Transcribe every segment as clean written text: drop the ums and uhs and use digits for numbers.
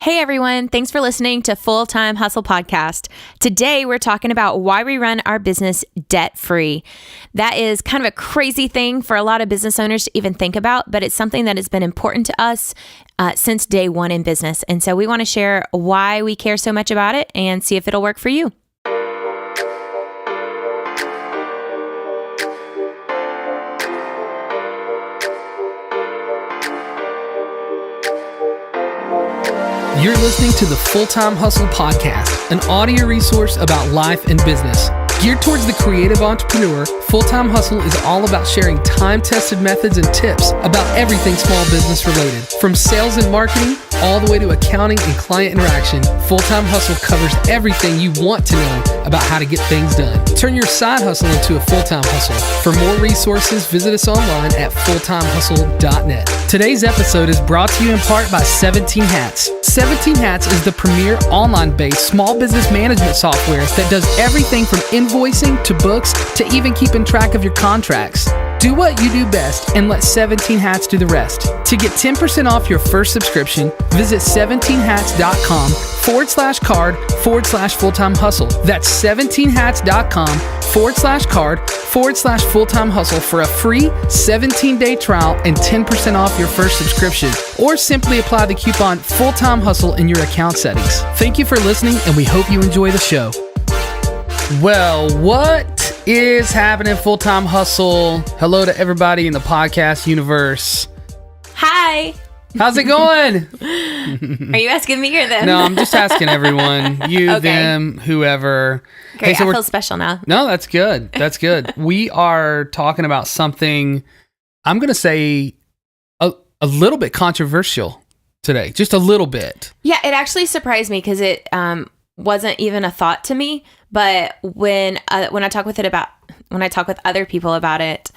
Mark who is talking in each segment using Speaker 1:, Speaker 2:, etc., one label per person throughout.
Speaker 1: Hey everyone, thanks for listening to Full Time Hustle Podcast. Today we're talking about why we run our business debt-free. That is kind of a crazy thing for a lot of business owners to even think about, but it's something that has been important to us since day one in business. And so we want to share why we care so much about it and see if it'll work for you.
Speaker 2: You're listening to the Full Time Hustle Podcast, an audio resource about life and business. Geared towards the creative entrepreneur, Full Time Hustle is all about sharing time-tested methods and tips about everything small business related. From sales and marketing, all the way to accounting and client interaction, Full Time Hustle covers everything you want to know about how to get things done. Turn your side hustle into a full-time hustle. For more resources, visit us online at fulltimehustle.net. Today's episode is brought to you in part by 17 Hats. 17 Hats is the premier online-based small business management software that does everything from invoicing to books to even keeping track of your contracts. Do what you do best and let 17 Hats do the rest. To get 10% off your first subscription, visit 17hats.com/card/full-time hustle. That's 17hats.com/card/full-time hustle for a free 17-day trial and 10% off your first subscription. Or simply apply the coupon Full-Time Hustle in your account settings. Thank you for listening, and we hope you enjoy the show. Well, what is happening, Full Time Hustle? Hello to everybody in the podcast universe.
Speaker 1: Hi.
Speaker 2: How's it going?
Speaker 1: Are you asking me or them?
Speaker 2: No, I'm just asking everyone. You, okay. Them, whoever.
Speaker 1: Great, hey, so I feel special now.
Speaker 2: No, that's good. That's good. We are talking about something, I'm going to say, a little bit controversial today. Just a little bit.
Speaker 1: Yeah, it actually surprised me because it wasn't even a thought to me. But when I talk with other people about it,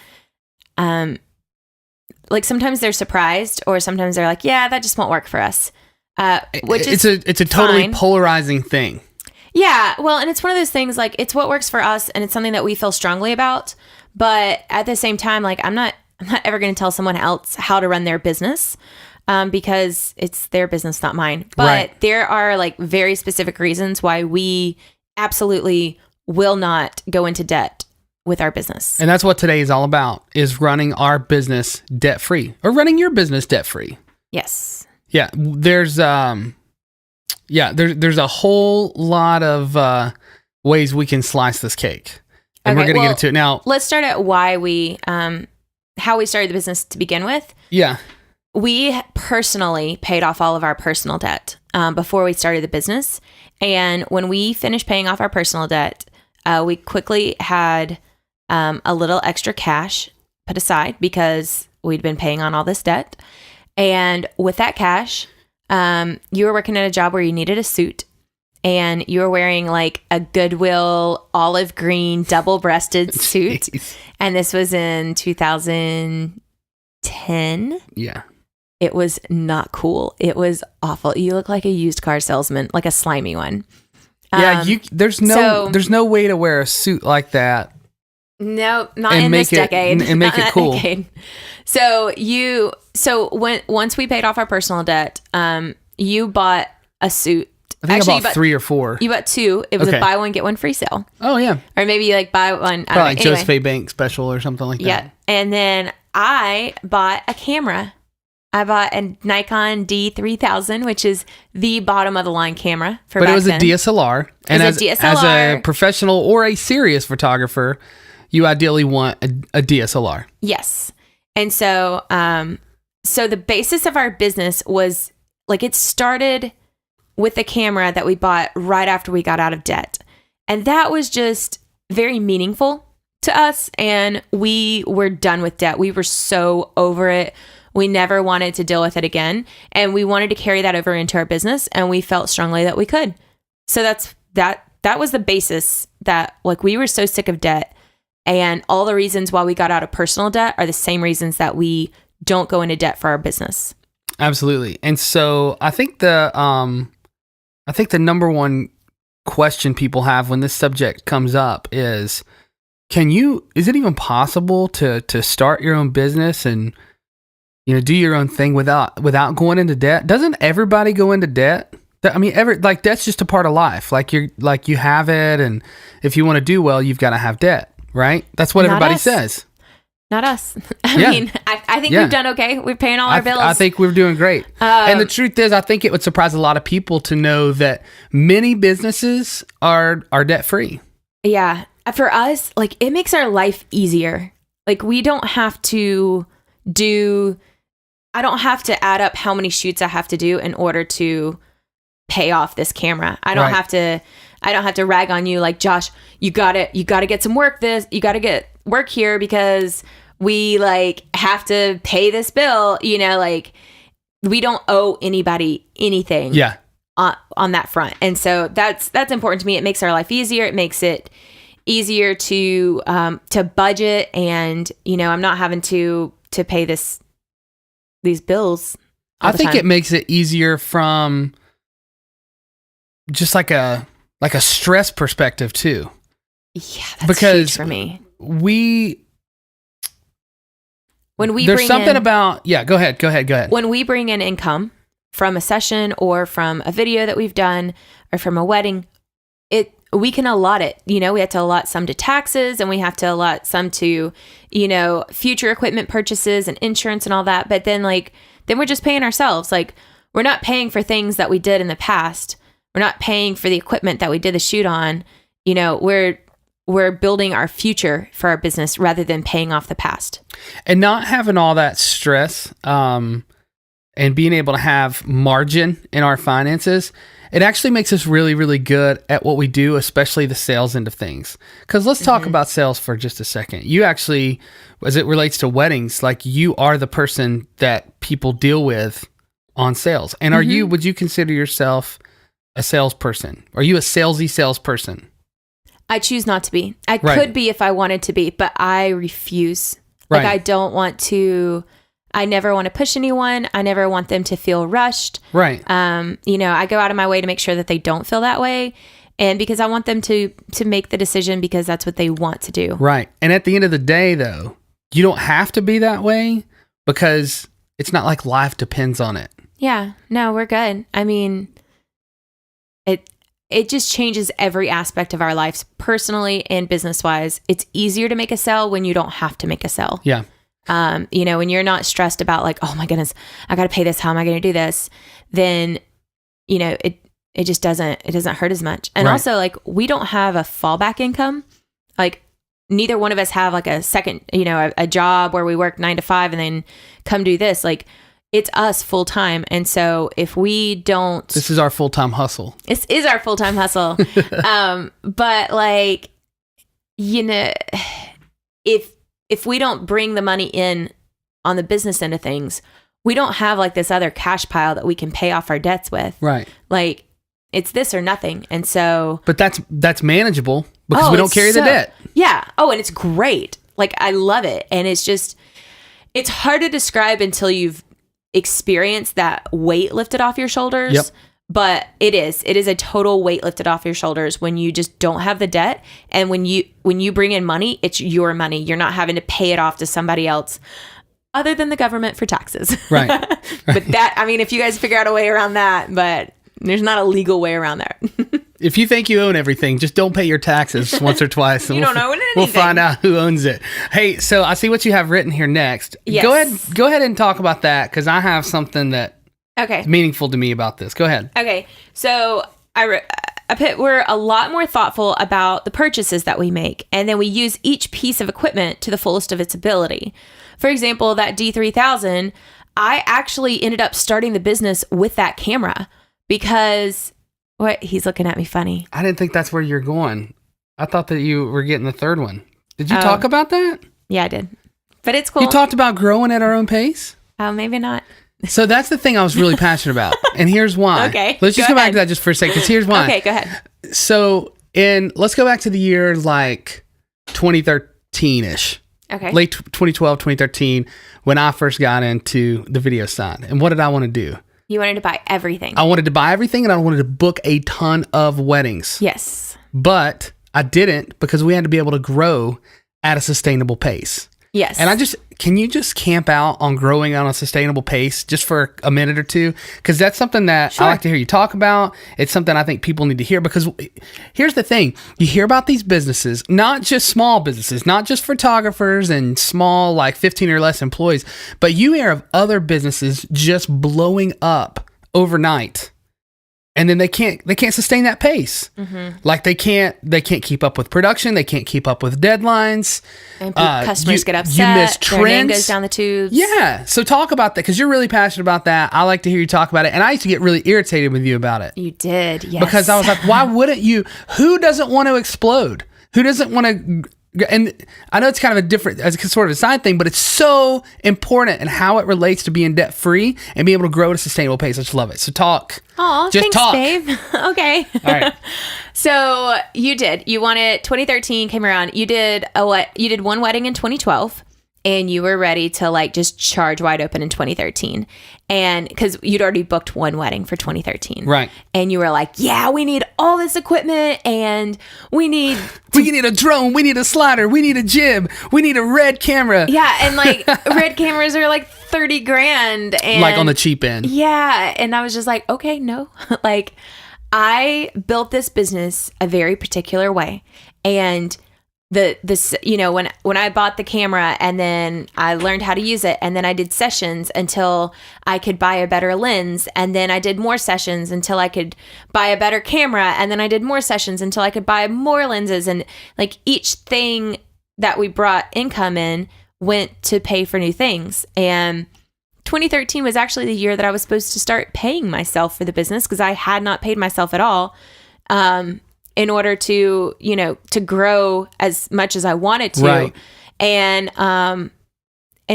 Speaker 1: like sometimes they're surprised, or sometimes they're like, "Yeah, that just won't work for us." It's a
Speaker 2: totally
Speaker 1: fine.
Speaker 2: Polarizing thing.
Speaker 1: Yeah, well, and it's one of those things like it's what works for us, and it's something that we feel strongly about. But at the same time, like I'm not ever going to tell someone else how to run their business. Because it's their business, not mine. But
Speaker 2: right.
Speaker 1: There are like very specific reasons why we absolutely will not go into debt with our business.
Speaker 2: And that's what today is all about, is running our business debt-free, or running your business debt-free.
Speaker 1: Yes.
Speaker 2: Yeah. There's a whole lot of ways we can slice this cake. And we're going to get into it now.
Speaker 1: Let's start at why how we started the business to begin with.
Speaker 2: Yeah.
Speaker 1: We personally paid off all of our personal debt before we started the business. And when we finished paying off our personal debt, we quickly had a little extra cash put aside because we'd been paying on all this debt. And with that cash, you were working at a job where you needed a suit, and you were wearing like a Goodwill olive green double-breasted suit.
Speaker 2: Jeez.
Speaker 1: And this was in 2010.
Speaker 2: Yeah.
Speaker 1: It was not cool. It was awful. You look like a used car salesman, like a slimy one.
Speaker 2: Yeah, there's no way to wear a suit like that.
Speaker 1: No, not in this decade.
Speaker 2: And make it cool.
Speaker 1: Decade. Once we paid off our personal debt, you bought a suit.
Speaker 2: I think I bought 3 or 4.
Speaker 1: You bought 2. It was a buy one, get one free sale.
Speaker 2: Oh, yeah.
Speaker 1: Or maybe you like buy one.
Speaker 2: Probably like Josephine Bank special or something like that.
Speaker 1: Yeah. And then I bought a camera. I bought a Nikon D3000, which is the bottom of the line camera for back then.
Speaker 2: But it was a DSLR. And as a professional or a serious photographer, you ideally want a DSLR.
Speaker 1: Yes. And so the basis of our business was like it started with the camera that we bought right after we got out of debt. And that was just very meaningful to us. And we were done with debt. We were so over it. We never wanted to deal with it again. And we wanted to carry that over into our business. And we felt strongly that we could. So that was the basis, that like we were so sick of debt. And all the reasons why we got out of personal debt are the same reasons that we don't go into debt for our business.
Speaker 2: Absolutely. And so I think the number one question people have when this subject comes up is, is it even possible to start your own business and, do your own thing without going into debt? Doesn't everybody go into debt? That's just a part of life. Like you have it, and if you want to do well, you've got to have debt, right? That's what everybody says.
Speaker 1: Not us. I mean, I think we've done okay. We're paying all our bills.
Speaker 2: I think we're doing great. And the truth is, I think it would surprise a lot of people to know that many businesses are debt free.
Speaker 1: Yeah. For us, like, it makes our life easier. Like, we don't have to I don't have to add up how many shoots I have to do in order to pay off this camera. I don't have to rag on you like, Josh, you gotta get some work you gotta get work here because we like have to pay this bill, like we don't owe anybody anything on that front. And so that's important to me. It makes our life easier. It makes it easier to budget, and I'm not having to pay these bills all the time.
Speaker 2: It makes it easier from just like a stress perspective too.
Speaker 1: Yeah, that's huge for me.
Speaker 2: There's something about go ahead.
Speaker 1: When we bring in income from a session or from a video that we've done or from a wedding, we can allot it. We have to allot some to taxes, and we have to allot some to, future equipment purchases and insurance and all that. But then we're just paying ourselves. Like, we're not paying for things that we did in the past. We're not paying for the equipment that we did the shoot on. We're building our future for our business rather than paying off the past.
Speaker 2: And not having all that stress, and being able to have margin in our finances, it actually makes us really, really good at what we do, especially the sales end of things. Because let's talk about sales for just a second. You actually, as it relates to weddings, like, you are the person that people deal with on sales. And would you consider yourself a salesperson? Are you a salesy salesperson?
Speaker 1: I choose not to be. I could be if I wanted to be, but I refuse. Like, I don't want to. I never want to push anyone. I never want them to feel rushed.
Speaker 2: Right.
Speaker 1: I go out of my way to make sure that they don't feel that way. And because I want them to make the decision because that's what they want to do. Right.
Speaker 2: And at the end of the day, though, you don't have to be that way because it's not like life depends on it.
Speaker 1: Yeah. No, we're good. I mean, it just changes every aspect of our lives, personally and business-wise. It's easier to make a sale when you don't have to make a sale.
Speaker 2: Yeah.
Speaker 1: When you're not stressed about like, oh my goodness, I got to pay this. How am I going to do this? Then, it just doesn't hurt as much. And also, like, we don't have a fallback income. Like, neither one of us have like a second, a job where we work 9 to 5 and then come do this. Like, it's us full time. And so if we don't,
Speaker 2: this is our full-time hustle.
Speaker 1: This is our full-time hustle. But like, if we don't bring the money in on the business end of things, we don't have like this other cash pile that we can pay off our debts with.
Speaker 2: Right.
Speaker 1: Like, it's this or nothing. And so,
Speaker 2: but that's manageable because we don't carry the debt.
Speaker 1: Yeah. Oh, and it's great. Like, I love it. And it's hard to describe until you've experienced that weight lifted off your shoulders.
Speaker 2: Yep.
Speaker 1: But it is a total weight lifted off your shoulders when you just don't have the debt. And when you bring in money, it's your money. You're not having to pay it off to somebody else other than the government for taxes.
Speaker 2: Right.
Speaker 1: But if you guys figure out a way around that, but there's not a legal way around that.
Speaker 2: If you think you own everything, just don't pay your taxes once or twice.
Speaker 1: You don't own anything.
Speaker 2: We'll find out who owns it. Hey, so I see what you have written here next.
Speaker 1: Yes.
Speaker 2: Go ahead and talk about that, because I have something that is meaningful to me about this. Go ahead.
Speaker 1: Okay. So we're a lot more thoughtful about the purchases that we make, and then we use each piece of equipment to the fullest of its ability. For example, that D3000, I actually ended up starting the business with that camera because... What? He's looking at me funny.
Speaker 2: I didn't think that's where you're going. I thought that you were getting the third one. Did you talk about that?
Speaker 1: Yeah, I did. But it's cool.
Speaker 2: You talked about growing at our own pace?
Speaker 1: Oh, maybe not.
Speaker 2: So that's the thing I was really passionate about. And here's why.
Speaker 1: Okay.
Speaker 2: Let's just go back to that just for a second, because here's why.
Speaker 1: Okay, go ahead.
Speaker 2: So let's go back to the year like 2013-ish.
Speaker 1: Okay.
Speaker 2: Late 2012, 2013, when I first got into the video side. And what did I want to do?
Speaker 1: You wanted to buy everything.
Speaker 2: I wanted to buy everything, and I wanted to book a ton of weddings.
Speaker 1: Yes.
Speaker 2: But I didn't, because we had to be able to grow at a sustainable pace.
Speaker 1: Yes.
Speaker 2: And can you just camp out on growing on a sustainable pace just for a minute or two? Because that's something that I like to hear you talk about. It's something I think people need to hear, because here's the thing. You hear about these businesses, not just small businesses, not just photographers and small, like 15 or less employees, but you hear of other businesses just blowing up overnight. And then they can't sustain that pace. Like they can't keep up with production. They can't keep up with deadlines.
Speaker 1: And customers get upset.
Speaker 2: You miss trends.
Speaker 1: Their name goes down the tubes.
Speaker 2: Yeah. So talk about that, because you're really passionate about that. I like to hear you talk about it. And I used to get really irritated with you about it.
Speaker 1: You did, yes.
Speaker 2: Because I was like, why wouldn't you? Who doesn't want to explode? Who doesn't want to? And I know it's kind of a different, as a sort of a side thing, but it's so important in how it relates to being debt free and being able to grow at a sustainable pace. I just love it. So talk.
Speaker 1: Oh, thanks,
Speaker 2: talk.
Speaker 1: babe. Okay.
Speaker 2: All right.
Speaker 1: So you 2013 came around. You did one wedding in 2012, and you were ready to like just charge wide open in 2013. And because you'd already booked one wedding for 2013.
Speaker 2: Right.
Speaker 1: And you were like, yeah, we need all this equipment, and we need
Speaker 2: a drone. We need a slider. We need a jib. We need a red camera.
Speaker 1: Yeah. And like red cameras are like $30,000. And
Speaker 2: like on the cheap end.
Speaker 1: Yeah. And I was just like, okay, no. Like I built this business a very particular way. And when I bought the camera, and then I learned how to use it, and then I did sessions until I could buy a better lens, and then I did more sessions until I could buy a better camera, and then I did more sessions until I could buy more lenses, and like each thing that we brought income in went to pay for new things. And 2013 was actually the year that I was supposed to start paying myself for the business, because I had not paid myself at all. In order to, to grow as much as I wanted to.
Speaker 2: Right.
Speaker 1: And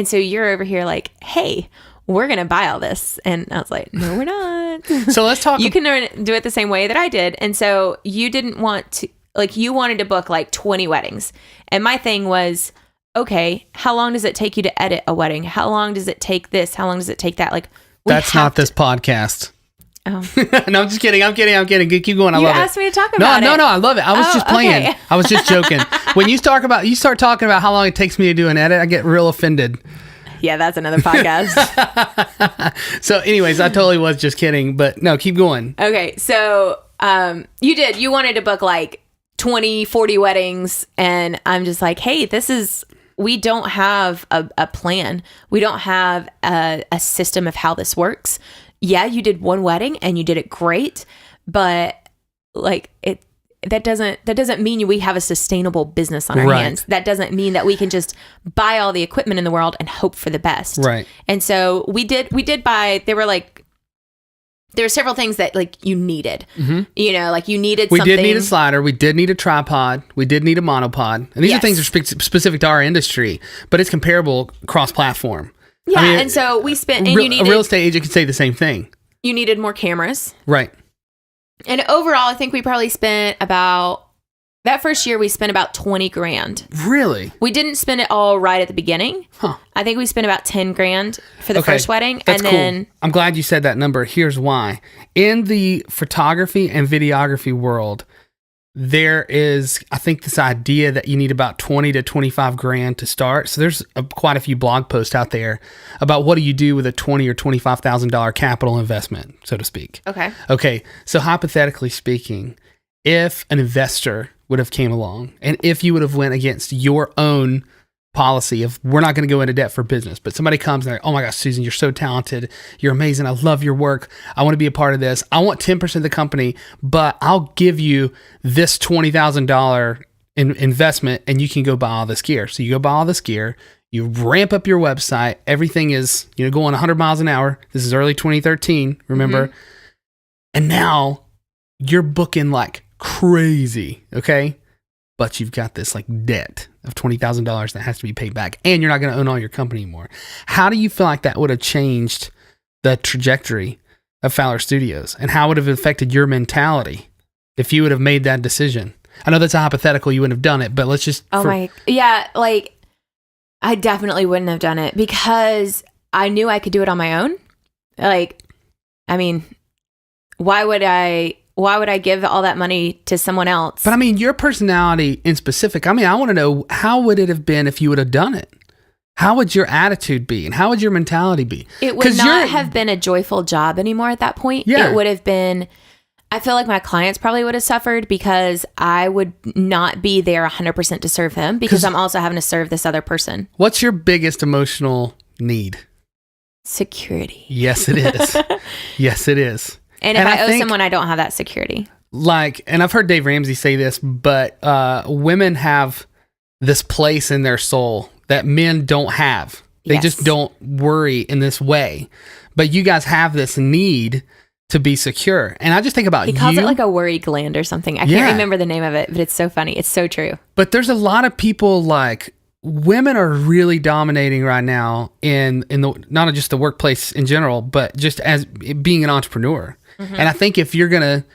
Speaker 1: so you're over here like, hey, we're going to buy all this. And I was like, no, we're not.
Speaker 2: So let's talk.
Speaker 1: You can do it the same way that I did. And so you didn't want to, like, you wanted to book like 20 weddings. And my thing was, okay, how long does it take you to edit a wedding? How long does it take this? How long does it take that? Like,
Speaker 2: that's not this podcast.
Speaker 1: Oh.
Speaker 2: No, I'm just kidding. I'm kidding. Keep going. I love it.
Speaker 1: You asked me to talk about it.
Speaker 2: No, I love it. I was just playing.
Speaker 1: Okay.
Speaker 2: I was just joking. When you start talking about how long it takes me to do an edit, I get real offended.
Speaker 1: Yeah, that's another podcast.
Speaker 2: So anyways, I totally was just kidding, but no, keep going.
Speaker 1: Okay. So, you wanted to book like 20, 40 weddings. And I'm just like, hey, we don't have a plan. We don't have a system of how this works. Yeah, you did one wedding and you did it great, but like that doesn't mean we have a sustainable business on our hands. That doesn't mean that we can just buy all the equipment in the world and hope for the best.
Speaker 2: Right.
Speaker 1: And so we did buy, there were several things that like you needed, like you needed something.
Speaker 2: We did need a slider. We did need a tripod. We did need a monopod. And these are things that are specific to our industry, but it's comparable cross-platform.
Speaker 1: Yeah, and so we spent, and
Speaker 2: a real estate agent could say the same thing.
Speaker 1: You needed more cameras.
Speaker 2: Right.
Speaker 1: And overall, I think we probably spent that first year, we spent about $20,000.
Speaker 2: Really?
Speaker 1: We didn't spend it all right at the beginning.
Speaker 2: Huh.
Speaker 1: I think we spent about $10,000 for the first wedding.
Speaker 2: That's
Speaker 1: and then
Speaker 2: cool. I'm glad you said that number. Here's why. In the photography and videography world, there is, I think, this idea that you need about 20 to 25 grand to start. So there's quite a few blog posts out there about what do you do with a $20,000 or $25,000 capital investment, so to speak. Okay. So hypothetically speaking, if an investor would have came along, and if you would have went against your own policy of we're not going to go into debt for business, but somebody comes and they're like, oh my gosh, Susan, you're so talented. You're amazing. I love your work. I want to be a part of this. I want 10% of the company, but I'll give you this $20,000 investment and you can go buy all this gear. So you go buy all this gear, you ramp up your website. Everything is, going 100 miles an hour. This is early 2013, remember? Mm-hmm. And now you're booking like crazy. Okay. But you've got this like debt of $20,000 that has to be paid back, and you're not going to own all your company anymore. How do you feel like that would have changed the trajectory of Fowler Studios, and how would it have affected your mentality if you would have made that decision? I know that's a hypothetical, you wouldn't have done it, but let's just...
Speaker 1: like I definitely wouldn't have done it because I knew I could do it on my own. Like, I mean, why would I give all that money to someone else?
Speaker 2: But I mean, your personality in specific, I want to know, how would it have been if you would have done it? how would your attitude be and how would your mentality be?
Speaker 1: It would not have been a joyful job anymore at that point.
Speaker 2: Yeah.
Speaker 1: It would have been, I feel like my clients probably would have suffered because I would not be there 100% to serve them because I'm also having to serve this other person.
Speaker 2: What's your biggest emotional need?
Speaker 1: Security.
Speaker 2: Yes, it is. Yes, it is.
Speaker 1: And if I owe someone, I don't have that security.
Speaker 2: And I've heard Dave Ramsey say this, but women have this place in their soul that men don't have. They just don't worry in this way. But you guys have this need to be secure. And I just think about
Speaker 1: He calls it like a worry gland or something. I can't remember the name of it, but it's so funny. It's so true.
Speaker 2: But there's a lot of people like women are really dominating right now in the not just the workplace in general, but just as being an entrepreneur. Mm-hmm. And I think if you're gonna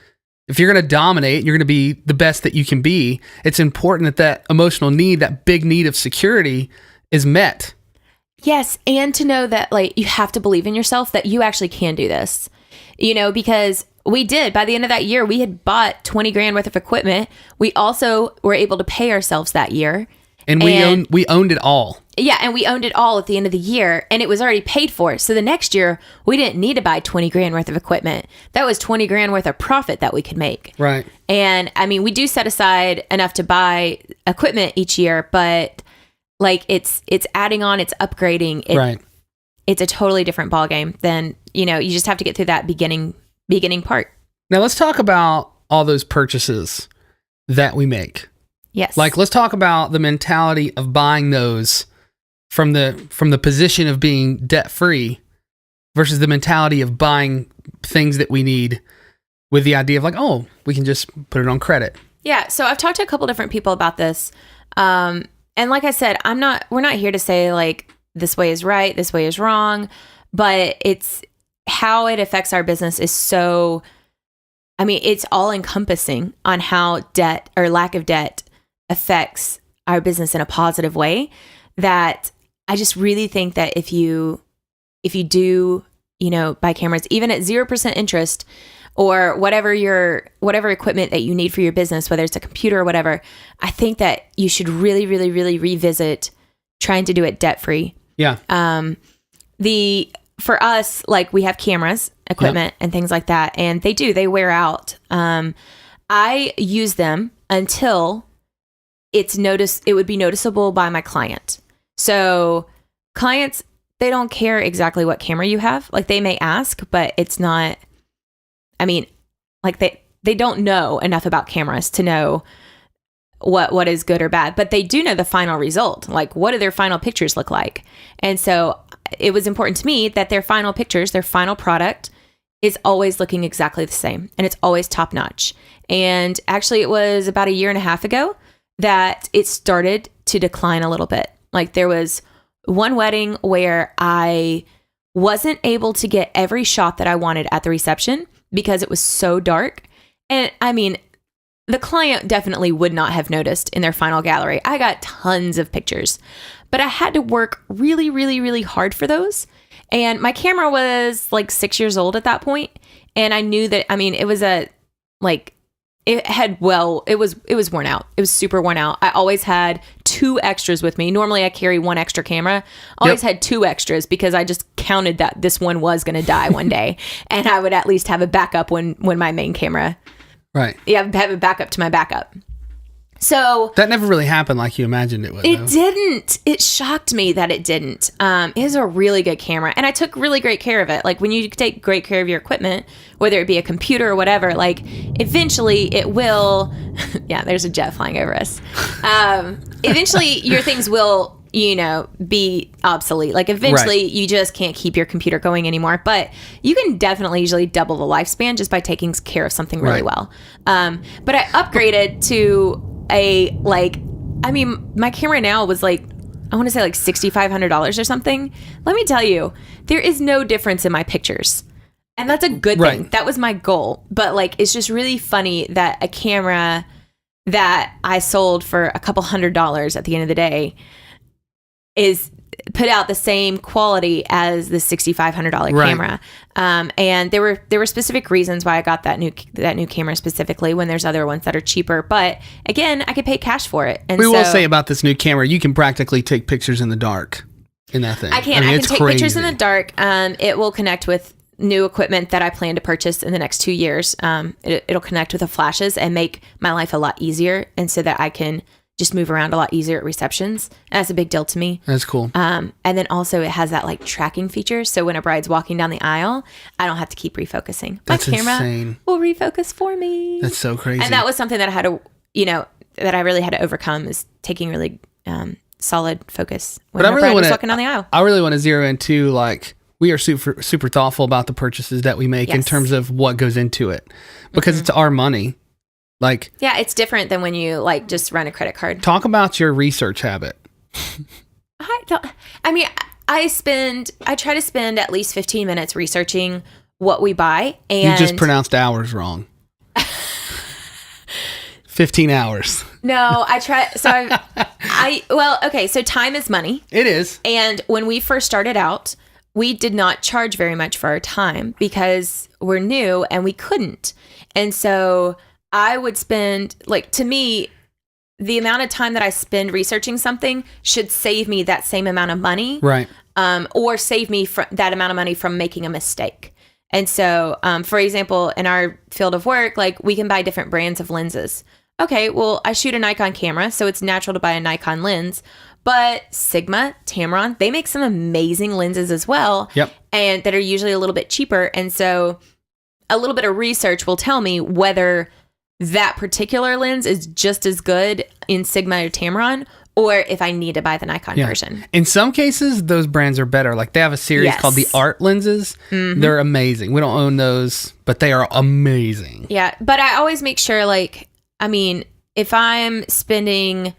Speaker 2: dominate, you're gonna be the best that you can be. It's important that emotional need, that big need of security, is met.
Speaker 1: Yes, and to know that like you have to believe in yourself that you actually can do this. You know, because we did. By the end of that year, we had bought 20 grand worth of equipment. We also were able to pay ourselves that year.
Speaker 2: And we owned it all.
Speaker 1: Yeah, and we owned it all at the end of the year, and it was already paid for. So the next year, we didn't need to buy 20 grand worth of equipment. That was 20 grand worth of profit that we could make.
Speaker 2: Right.
Speaker 1: And I mean, we do set aside enough to buy equipment each year, but like it's adding on, it's upgrading.
Speaker 2: Right.
Speaker 1: It's a totally different ballgame than, you know, you just have to get through that beginning part.
Speaker 2: Now let's talk about all those purchases that we make.
Speaker 1: Yes.
Speaker 2: Like, let's talk about the mentality of buying those from the position of being debt free versus the mentality of buying things that we need with the idea of like, oh, we can just put it on credit.
Speaker 1: Yeah. So I've talked to a couple different people about this. And like I said, we're not here to say like this way is right, this way is wrong, but it's how it affects our business is so, I mean, it's all encompassing on how debt or lack of debt affects our business in a positive way, that I just really think that if you do, you know, buy cameras, even at 0% interest or whatever equipment that you need for your business, whether it's a computer or whatever, I think that you should really, really, really revisit trying to do it debt free.
Speaker 2: Yeah.
Speaker 1: For us, like we have cameras, equipment, and things like that, and they wear out. I use them until it would be noticeable by my client. So clients, they don't care exactly what camera you have. Like they may ask, but it's not, I mean, like they don't know enough about cameras to know what is good or bad, but they do know the final result. Like what do their final pictures look like? And so it was important to me that their final pictures, their final product is always looking exactly the same and it's always top notch. And actually it was about a year and a half ago that it started to decline a little bit. Like there was one wedding where I wasn't able to get every shot that I wanted at the reception because it was so dark. And I mean, the client definitely would not have noticed in their final gallery. I got tons of pictures, but I had to work really, really, really hard for those. And my camera was like 6 years old at that point. And I knew that, I mean, it was it was worn out. It was super worn out. I always had 2 extras with me. Normally I carry 1 extra camera. Always had 2 extras because I just counted that this one was going to die one day. And I would at least have a backup when my main camera.
Speaker 2: Right.
Speaker 1: Yeah, have a backup to my backup. So
Speaker 2: that never really happened like you imagined it would.
Speaker 1: It didn't. It shocked me that it didn't. It is a really good camera, and I took really great care of it. Like when you take great care of your equipment, whether it be a computer or whatever, like eventually it will. Yeah, there's a jet flying over us. Eventually, your things will, you know, be obsolete. Like eventually, you just can't keep your computer going anymore. But you can definitely usually double the lifespan just by taking care of something really well. But I upgraded to my camera now was like, I want to say like $6,500 or something. Let me tell you, there is no difference in my pictures. And that's a good thing. That was my goal. But like, it's just really funny that a camera that I sold for a couple $100s at the end of the day is put out the same quality as the $6,500 camera. And there were specific reasons why I got that new camera specifically when there's other ones that are cheaper. But again, I could pay cash for it. And
Speaker 2: we will say about this new camera, you can practically take pictures in the dark. in that thing.
Speaker 1: I can
Speaker 2: it's
Speaker 1: take
Speaker 2: crazy.
Speaker 1: pictures in the dark. It will connect with new equipment that I plan to purchase in the next 2 years. It'll connect with the flashes and make my life a lot easier, and so that I can just move around a lot easier at receptions. And that's a big deal to me.
Speaker 2: That's cool.
Speaker 1: And then also it has that like tracking feature. So when a bride's walking down the aisle, I don't have to keep refocusing.
Speaker 2: That's
Speaker 1: my camera
Speaker 2: insane.
Speaker 1: will refocus for me.
Speaker 2: That's so crazy.
Speaker 1: And that was something that I had to, that I really had to overcome, is taking really solid focus when my bride was walking down the aisle.
Speaker 2: I really want to zero into, like, we are super thoughtful about the purchases that we make in terms of what goes into it, because it's our money. Like,
Speaker 1: yeah, it's different than when you like just run a credit card.
Speaker 2: Talk about your research habit.
Speaker 1: I try to spend at least 15 minutes researching what we buy. And
Speaker 2: you just pronounced hours wrong. 15 hours.
Speaker 1: No, I try. So so time is money.
Speaker 2: It is.
Speaker 1: And when we first started out, we did not charge very much for our time because we're new and we couldn't. And so I would spend, like, to me, the amount of time that I spend researching something should save me that same amount of money.
Speaker 2: Right.
Speaker 1: Or save me that amount of money from making a mistake. And so, for example, in our field of work, like, we can buy different brands of lenses. Okay, well, I shoot a Nikon camera, so it's natural to buy a Nikon lens. But Sigma, Tamron, they make some amazing lenses as well.
Speaker 2: Yep. And
Speaker 1: that are usually a little bit cheaper. And so a little bit of research will tell me whether that particular lens is just as good in Sigma or Tamron, or if I need to buy the Nikon version.
Speaker 2: In some cases, those brands are better. Like, they have a series called the Art lenses. Mm-hmm. They're amazing. We don't own those, but they are amazing.
Speaker 1: Yeah, but I always make sure, like, I mean, if I'm spending,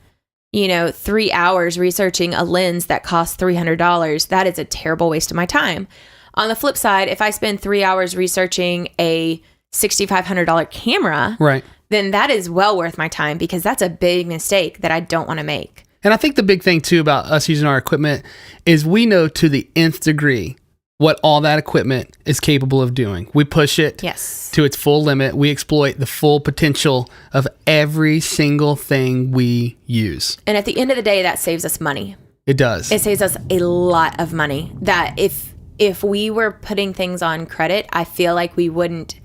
Speaker 1: 3 hours researching a lens that costs $300, that is a terrible waste of my time. On the flip side, if I spend 3 hours researching a $6,500 camera,
Speaker 2: right,
Speaker 1: then that is well worth my time, because that's a big mistake that I don't want to make.
Speaker 2: And I think the big thing too about us using our equipment is we know to the nth degree what all that equipment is capable of doing. We push it to its full limit. We exploit the full potential of every single thing we use.
Speaker 1: And at the end of the day, that saves us money.
Speaker 2: It does.
Speaker 1: It saves us a lot of money. That if we were putting things on credit, I feel like we wouldn't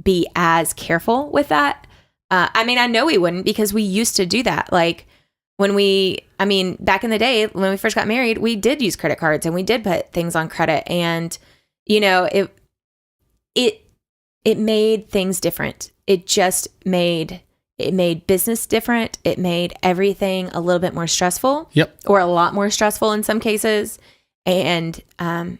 Speaker 1: be as careful with that. I know we wouldn't, because we used to do that. Like, back in the day when we first got married, we did use credit cards and we did put things on credit, and it made things different. It made business different. It made everything a little bit more stressful.
Speaker 2: Yep.
Speaker 1: Or a lot more stressful in some cases. And I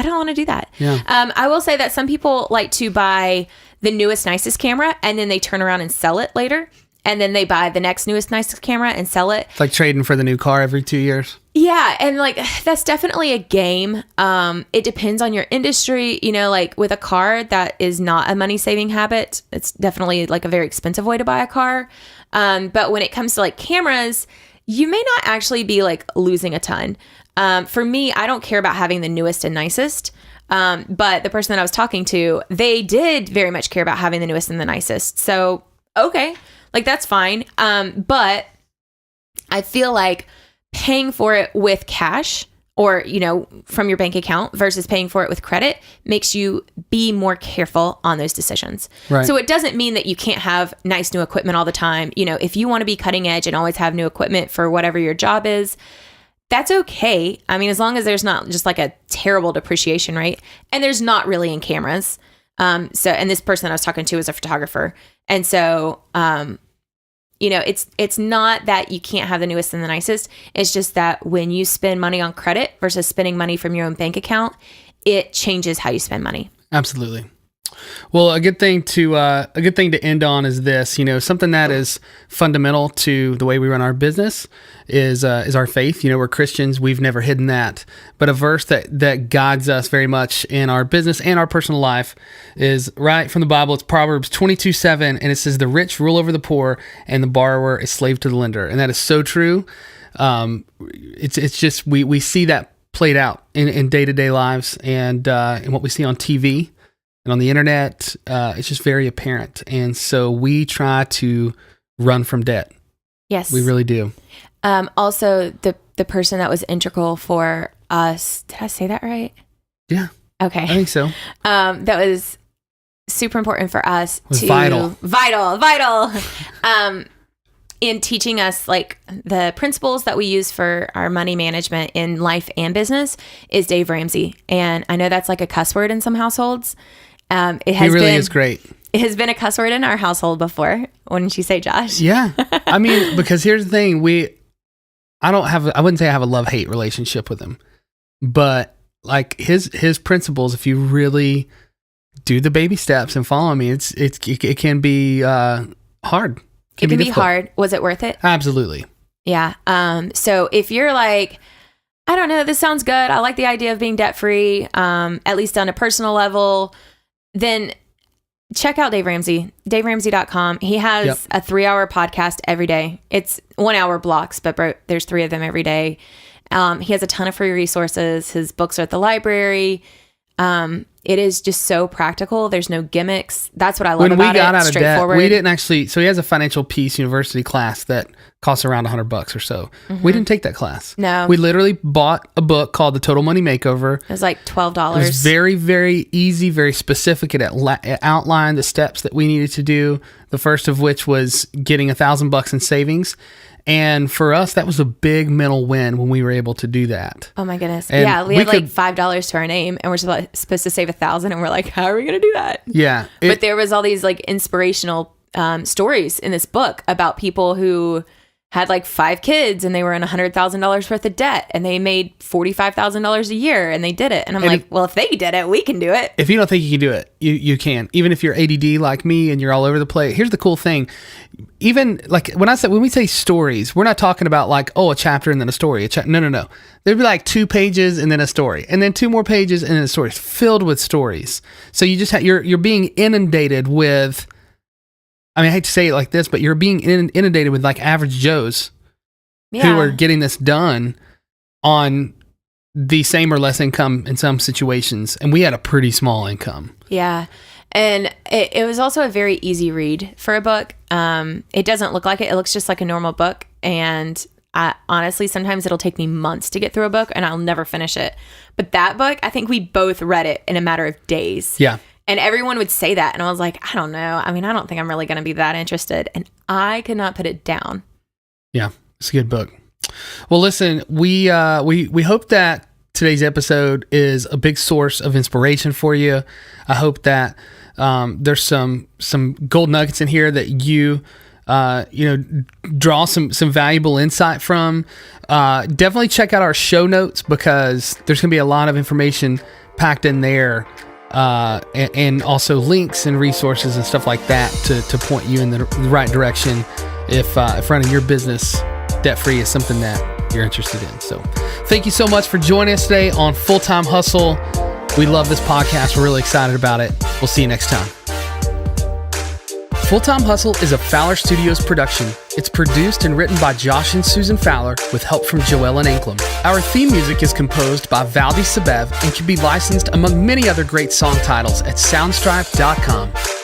Speaker 1: don't want to do that.
Speaker 2: Yeah.
Speaker 1: I will say that some people like to buy the newest, nicest camera, and then they turn around and sell it later. And then they buy the next newest, nicest camera and sell it.
Speaker 2: It's like trading for the new car every 2 years.
Speaker 1: Yeah. And like, that's definitely a game. It depends on your industry. Like with a car, that is not a money saving habit. It's definitely like a very expensive way to buy a car. But when it comes to like cameras, you may not actually be like losing a ton. For me, I don't care about having the newest and nicest. But the person that I was talking to, they did very much care about having the newest and the nicest. So, okay. Like, that's fine. But I feel like paying for it with cash or, from your bank account versus paying for it with credit makes you be more careful on those decisions.
Speaker 2: Right.
Speaker 1: So it doesn't mean that you can't have nice new equipment all the time. If you want to be cutting edge and always have new equipment for whatever your job is, that's okay. As long as there's not just like a terrible depreciation rate, and there's not really in cameras. And this person I was talking to is a photographer. And so, it's not that you can't have the newest and the nicest. It's just that when you spend money on credit versus spending money from your own bank account, it changes how you spend money.
Speaker 2: Absolutely. Well, a good thing to end on is this. Something that is fundamental to the way we run our business is our faith. We're Christians. We've never hidden that. But a verse that guides us very much in our business and our personal life is right from the Bible. It's Proverbs 22:7, and it says, "The rich rule over the poor, and the borrower is slave to the lender." And that is so true. It's just we see that played out in day-to-day lives and what we see on TV. And on the internet, it's just very apparent. And so we try to run from debt.
Speaker 1: Yes.
Speaker 2: We really do.
Speaker 1: Also, the person that was integral for us, did I say that right?
Speaker 2: Yeah.
Speaker 1: Okay.
Speaker 2: I think so.
Speaker 1: That was super important for us.
Speaker 2: Vital.
Speaker 1: In teaching us like the principles that we use for our money management in life and business is Dave Ramsey. And I know that's like a cuss word in some households. He really
Speaker 2: is great.
Speaker 1: It has been a cuss word in our household before. Wouldn't you say, Josh?
Speaker 2: Yeah. I mean, because here's the thing, I wouldn't say I have a love-hate relationship with him, but like his principles, if you really do the baby steps and follow me, it can be hard.
Speaker 1: It can be hard. Was it worth it?
Speaker 2: Absolutely.
Speaker 1: Yeah. So if you're like, I don't know, this sounds good, I like the idea of being debt-free, at least on a personal level, then check out Dave Ramsey, daveramsey.com. He has a 3-hour podcast every day. It's 1 hour blocks, but there's 3 of them every day. He has a ton of free resources. His books are at the library. It is just so practical. There's no gimmicks. That's what I love about it.
Speaker 2: When we got out of debt, we didn't actually, so he has a Financial Peace University class that costs around $100 or so. Mm-hmm. We didn't take that class.
Speaker 1: No.
Speaker 2: We literally bought a book called The Total Money Makeover.
Speaker 1: It was like $12.
Speaker 2: It was very, very easy, very specific. It outlined the steps that we needed to do. The first of which was getting $1,000 in savings. And for us, that was a big mental win when we were able to do that.
Speaker 1: Oh my goodness.
Speaker 2: And
Speaker 1: yeah, we had like $5 to our name and we're supposed to save $1,000 and we're like, how are we going to do that?
Speaker 2: Yeah.
Speaker 1: But there was all these like inspirational stories in this book about people who had like 5 kids and they were in $100,000 worth of debt and they made $45,000 a year and they did it. And I'm like, well, if they did it, we can do it.
Speaker 2: If you don't think you can do it, you can. Even if you're ADD like me and you're all over the place. Here's the cool thing. Even like when we say stories, we're not talking about like, oh, a chapter and then a story. No. There'd be like 2 pages and then a story, and then 2 more pages and then a story. It's filled with stories. So you just you're being inundated with. I mean, I hate to say it like this, but you're being inundated with like average Joes who are getting this done on the same or less income in some situations. And we had a pretty small income.
Speaker 1: Yeah. And it was also a very easy read for a book. It doesn't look like it. It looks just like a normal book. And honestly, sometimes it'll take me months to get through a book and I'll never finish it. But that book, I think we both read it in a matter of days.
Speaker 2: Yeah.
Speaker 1: And everyone would say that. And I was like, I don't know. I mean, I don't think I'm really going to be that interested. And I could not put it down.
Speaker 2: Yeah, it's a good book. Well, listen, we hope that today's episode is a big source of inspiration for you. I hope that there's some gold nuggets in here that you draw some valuable insight from. Definitely check out our show notes because there's going to be a lot of information packed in there. And also links and resources and stuff like that to point you in the right direction if running your business debt-free is something that you're interested in. So thank you so much for joining us today on Full Time Hustle. We love this podcast. We're really excited about it. We'll see you next time. Full Time Hustle is a Fowler Studios production. It's produced and written by Josh and Susan Fowler with help from Joellen Anklem. Our theme music is composed by Valdi Sabev and can be licensed among many other great song titles at soundstripe.com.